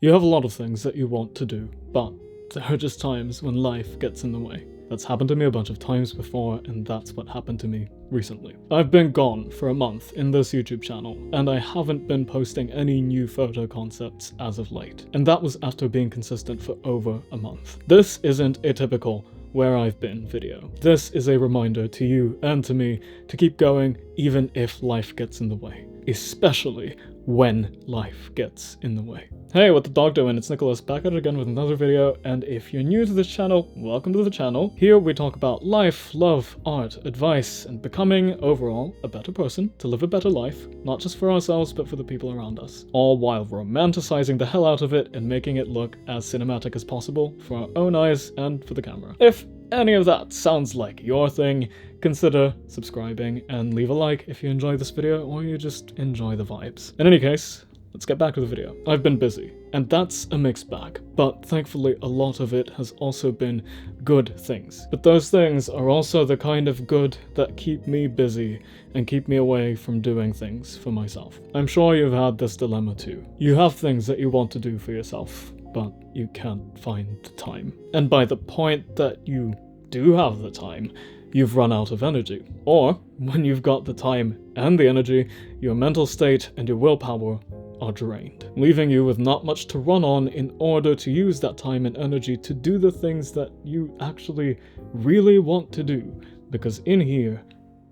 You have a lot of things that you want to do, but there are just times when life gets in the way. That's happened to me a bunch of times before, and that's what happened to me recently. I've been gone for a month in this YouTube channel, and I haven't been posting any new photo concepts as of late. And that was after being consistent for over a month. This isn't a typical where I've been video. This is a reminder to you and to me to keep going even if life gets in the way. Especially when life gets in the way. Hey, what the dog doing? It's Nicholas back at it again with another video, and if you're new to this channel, welcome to the channel. Here we talk about life, love, art, advice, and becoming overall a better person to live a better life, not just for ourselves but for the people around us, all while romanticizing the hell out of it and making it look as cinematic as possible for our own eyes and for the camera. If any of that sounds like your thing, consider subscribing and leave a like if you enjoy this video or you just enjoy the vibes. In any case, let's get back to the video. I've been busy, and that's a mixed bag, but thankfully a lot of it has also been good things. But those things are also the kind of good that keep me busy and keep me away from doing things for myself. I'm sure you've had this dilemma too. You have things that you want to do for yourself, but you can't find the time. And by the point that you do have the time, you've run out of energy. Or, when you've got the time and the energy, your mental state and your willpower are drained, leaving you with not much to run on in order to use that time and energy to do the things that you actually really want to do, because in here,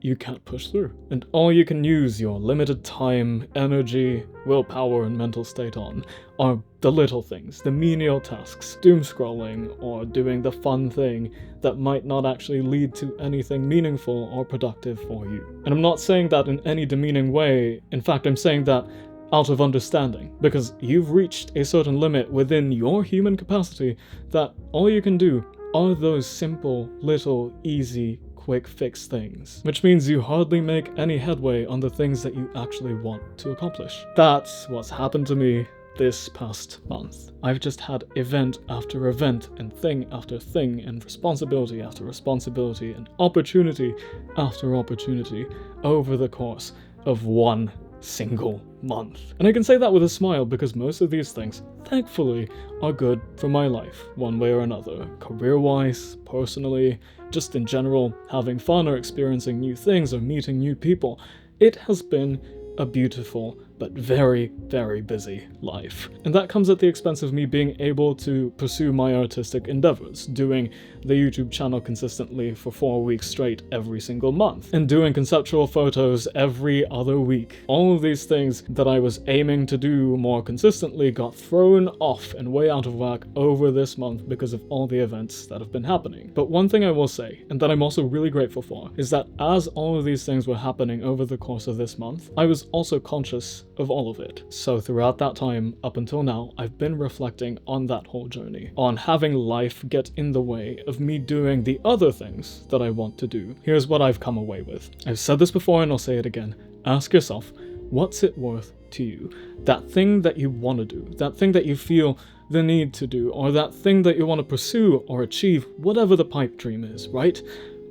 you can't push through. And all you can use your limited time, energy, willpower, and mental state on are the little things, the menial tasks, doom scrolling, or doing the fun thing that might not actually lead to anything meaningful or productive for you. And I'm not saying that in any demeaning way. In fact, I'm saying that out of understanding, because you've reached a certain limit within your human capacity that all you can do are those simple, little, easy, quick fix things, which means you hardly make any headway on the things that you actually want to accomplish. That's what's happened to me this past month. I've just had event after event and thing after thing and responsibility after responsibility and opportunity after opportunity over the course of one single month. And I can say that with a smile because most of these things, thankfully, are good for my life, one way or another. Career-wise, personally, just in general, having fun or experiencing new things or meeting new people. It has been a beautiful but very, very busy life. And that comes at the expense of me being able to pursue my artistic endeavors, doing the YouTube channel consistently for 4 weeks straight every single month, and doing conceptual photos every other week. All of these things that I was aiming to do more consistently got thrown off and way out of whack over this month because of all the events that have been happening. But one thing I will say, and that I'm also really grateful for, is that as all of these things were happening over the course of this month, I was also conscious of all of it. So throughout that time, up until now, I've been reflecting on that whole journey, on having life get in the way of me doing the other things that I want to do. Here's what I've come away with. I've said this before and I'll say it again. Ask yourself, what's it worth to you? That thing that you want to do, that thing that you feel the need to do, or that thing that you want to pursue or achieve, whatever the pipe dream is, right?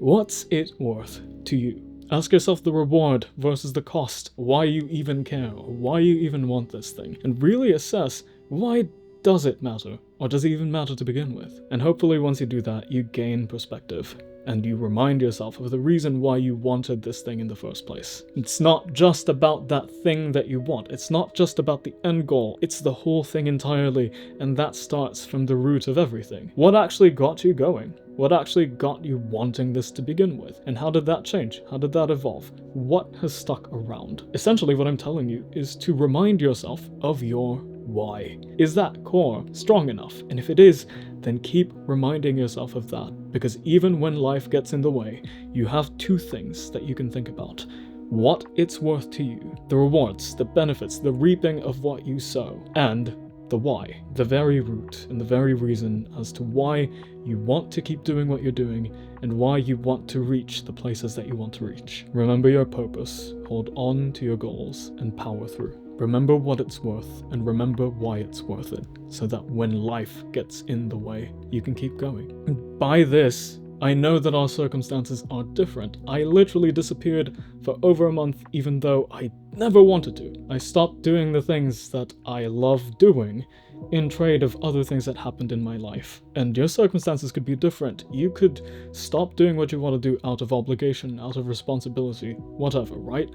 What's it worth to you? Ask yourself the reward versus the cost, why you even care, or why you even want this thing, and really assess, why does it matter, or does it even matter to begin with? And hopefully once you do that, you gain perspective, and you remind yourself of the reason why you wanted this thing in the first place. It's not just about that thing that you want, it's not just about the end goal, it's the whole thing entirely, and that starts from the root of everything. What actually got you going? What actually got you wanting this to begin with? And how did that change? How did that evolve? What has stuck around? Essentially what I'm telling you is to remind yourself of your why. Is that core strong enough? And if it is, then keep reminding yourself of that, because even when life gets in the way, you have two things that you can think about. What it's worth to you, the rewards, the benefits, the reaping of what you sow, and the why, the very root and the very reason as to why you want to keep doing what you're doing and why you want to reach the places that you want to reach. Remember your purpose, hold on to your goals, and power through. Remember what it's worth and remember why it's worth it, so that when life gets in the way, you can keep going. And by this, I know that our circumstances are different. I literally disappeared for over a month even though I never wanted to. I stopped doing the things that I love doing in trade of other things that happened in my life. And your circumstances could be different. You could stop doing what you want to do out of obligation, out of responsibility, whatever, right?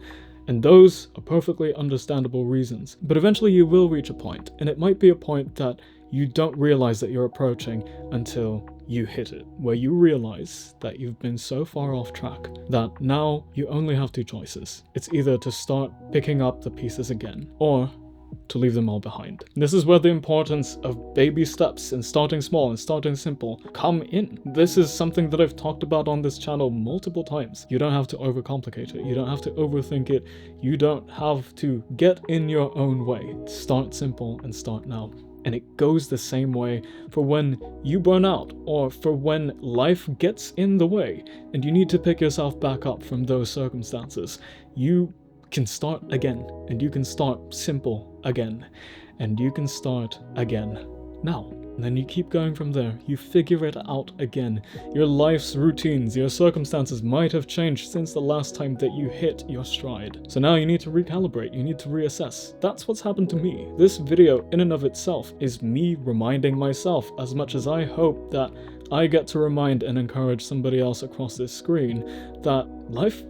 And those are perfectly understandable reasons. But eventually you will reach a point, and it might be a point that you don't realize that you're approaching until you hit it, where you realize that you've been so far off track that now you only have two choices. It's either to start picking up the pieces again, or to leave them all behind. This is where the importance of baby steps and starting small and starting simple come in. This is something that I've talked about on this channel multiple times. You don't have to overcomplicate it. You don't have to overthink it. You don't have to get in your own way. Start simple and start now. And it goes the same way for when you burn out or for when life gets in the way and you need to pick yourself back up from those circumstances. You can start again, and you can start simple again, and you can start again now. And then you keep going from there. You figure it out again. Your life's routines, your circumstances might have changed since the last time that you hit your stride. So now you need to recalibrate, you need to reassess. That's what's happened to me. This video in and of itself is me reminding myself, as much as I hope that I get to remind and encourage somebody else across this screen, that life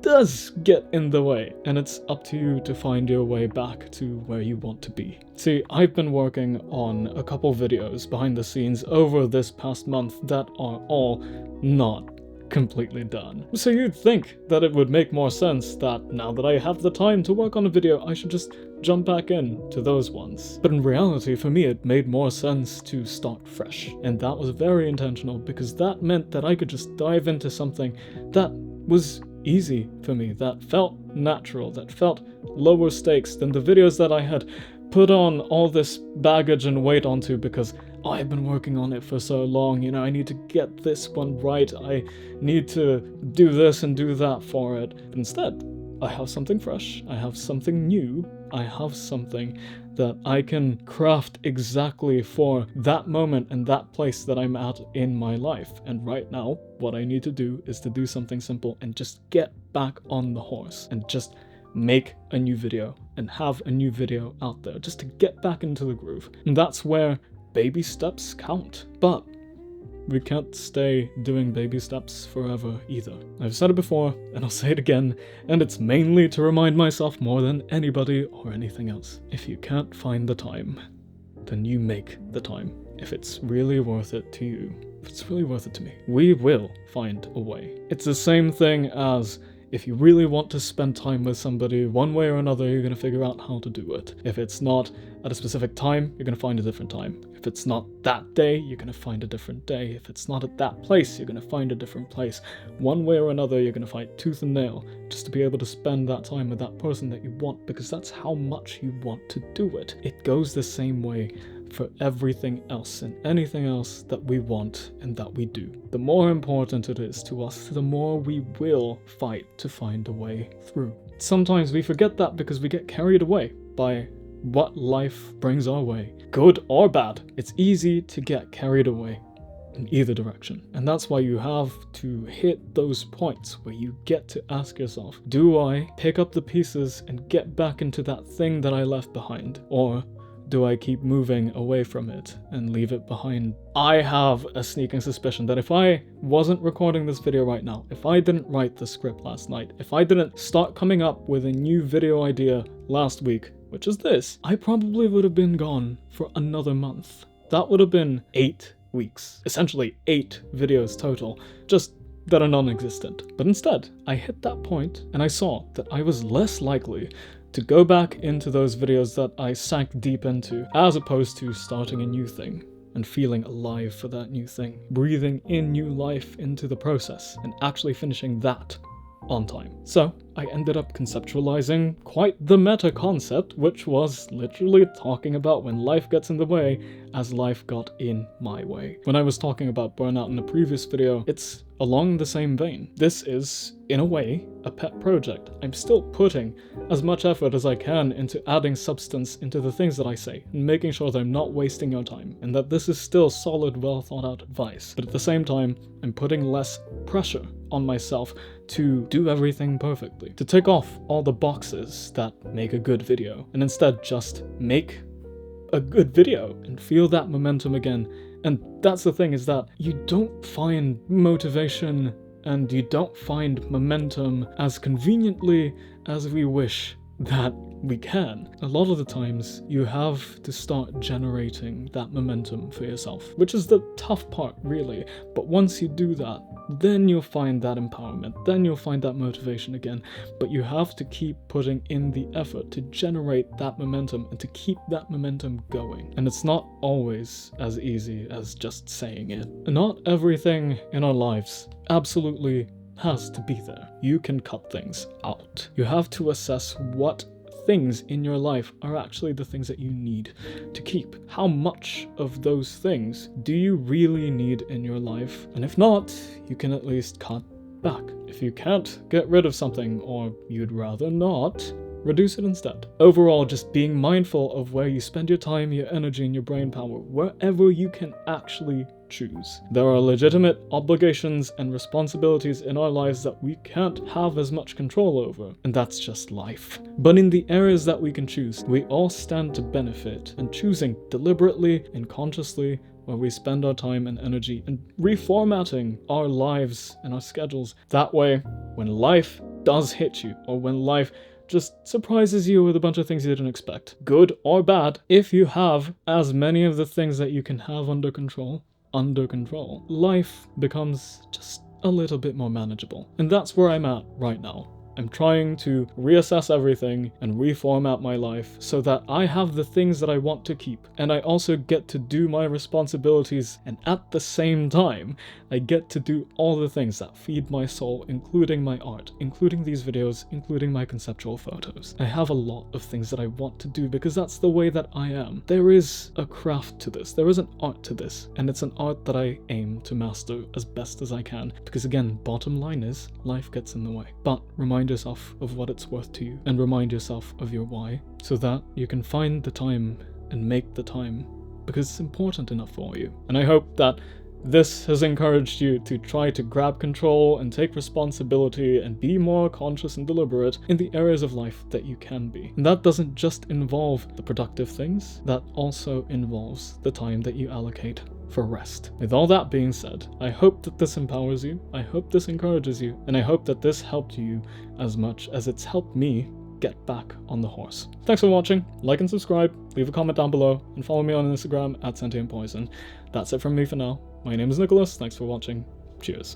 does get in the way, and it's up to you to find your way back to where you want to be. See, I've been working on a couple videos behind the scenes over this past month that are all not completely done. So you'd think that it would make more sense that now that I have the time to work on a video, I should just jump back in to those ones. But in reality, for me, it made more sense to start fresh. And that was very intentional, because that meant that I could just dive into something that was easy for me, that felt natural, that felt lower stakes than the videos that I had put on all this baggage and weight onto because I've been working on it for so long, you know, I need to get this one right, I need to do this and do that for it. But instead, I have something fresh, I have something new, I have something that I can craft exactly for that moment and that place that I'm at in my life. And right now, what I need to do is to do something simple and just get back on the horse and just make a new video and have a new video out there just to get back into the groove. And that's where baby steps count. But we can't stay doing baby steps forever either. I've said it before, and I'll say it again, and it's mainly to remind myself more than anybody or anything else. If you can't find the time, then you make the time. If it's really worth it to you, if it's really worth it to me, we will find a way. It's the same thing as if you really want to spend time with somebody, one way or another, you're going to figure out how to do it. If it's not at a specific time, you're going to find a different time. If it's not that day, you're going to find a different day. If it's not at that place, you're going to find a different place. One way or another, you're going to fight tooth and nail just to be able to spend that time with that person that you want, because that's how much you want to do it. It goes the same way for everything else and anything else that we want and that we do. The more important it is to us, the more we will fight to find a way through. Sometimes we forget that because we get carried away by what life brings our way, good or bad. It's easy to get carried away in either direction. And that's why you have to hit those points where you get to ask yourself, do I pick up the pieces and get back into that thing that I left behind? Or do I keep moving away from it and leave it behind? I have a sneaking suspicion that if I wasn't recording this video right now, if I didn't write the script last night, if I didn't start coming up with a new video idea last week, which is this, I probably would have been gone for another month. That would have been 8 weeks, essentially 8 videos total, just that are non-existent. But instead, I hit that point and I saw that I was less likely to go back into those videos that I sank deep into, as opposed to starting a new thing and feeling alive for that new thing, breathing in new life into the process and actually finishing that on time. So I ended up conceptualizing quite the meta concept, which was literally talking about when life gets in the way as life got in my way. When I was talking about burnout in the previous video, it's along the same vein. This is, in a way, a pet project. I'm still putting as much effort as I can into adding substance into the things that I say, and making sure that I'm not wasting your time, and that this is still solid, well thought out advice. But at the same time, I'm putting less pressure on myself to do everything perfectly, to tick off all the boxes that make a good video, and instead just make a good video and feel that momentum again. And that's the thing, is that you don't find motivation and you don't find momentum as conveniently as we wish that we can. A lot of the times you have to start generating that momentum for yourself, which is the tough part, really. But once you do that, then you'll find that empowerment, then you'll find that motivation again. But you have to keep putting in the effort to generate that momentum and to keep that momentum going. And it's not always as easy as just saying it. Not everything in our lives absolutely has to be there. You can cut things out. You have to assess what things in your life are actually the things that you need to keep. How much of those things do you really need in your life? And if not, you can at least cut back. If you can't get rid of something, or you'd rather not, reduce it instead. Overall, just being mindful of where you spend your time, your energy, and your brain power, wherever you can actually choose. There are legitimate obligations and responsibilities in our lives that we can't have as much control over, and that's just life. But in the areas that we can choose, we all stand to benefit, and choosing deliberately and consciously where we spend our time and energy, and reformatting our lives and our schedules. That way, when life does hit you, or when life just surprises you with a bunch of things you didn't expect, good or bad, if you have as many of the things that you can have under control, life becomes just a little bit more manageable. And that's where I'm at right now. I'm trying to reassess everything and reformat my life so that I have the things that I want to keep, and I also get to do my responsibilities, and at the same time, I get to do all the things that feed my soul, including my art, including these videos, including my conceptual photos. I have a lot of things that I want to do because that's the way that I am. There is a craft to this, there is an art to this, and it's an art that I aim to master as best as I can, because again, bottom line is, life gets in the way. But remind yourself of what it's worth to you, and remind yourself of your why, so that you can find the time and make the time, because it's important enough for you. And I hope that this has encouraged you to try to grab control and take responsibility and be more conscious and deliberate in the areas of life that you can be. And that doesn't just involve the productive things, that also involves the time that you allocate for rest. With all that being said, I hope that this empowers you, I hope this encourages you, and I hope that this helped you as much as it's helped me get back on the horse. Thanks for watching, like and subscribe, leave a comment down below, and follow me on Instagram @sentientpoison. That's it from me for now. My name is Nicholas, thanks for watching, cheers.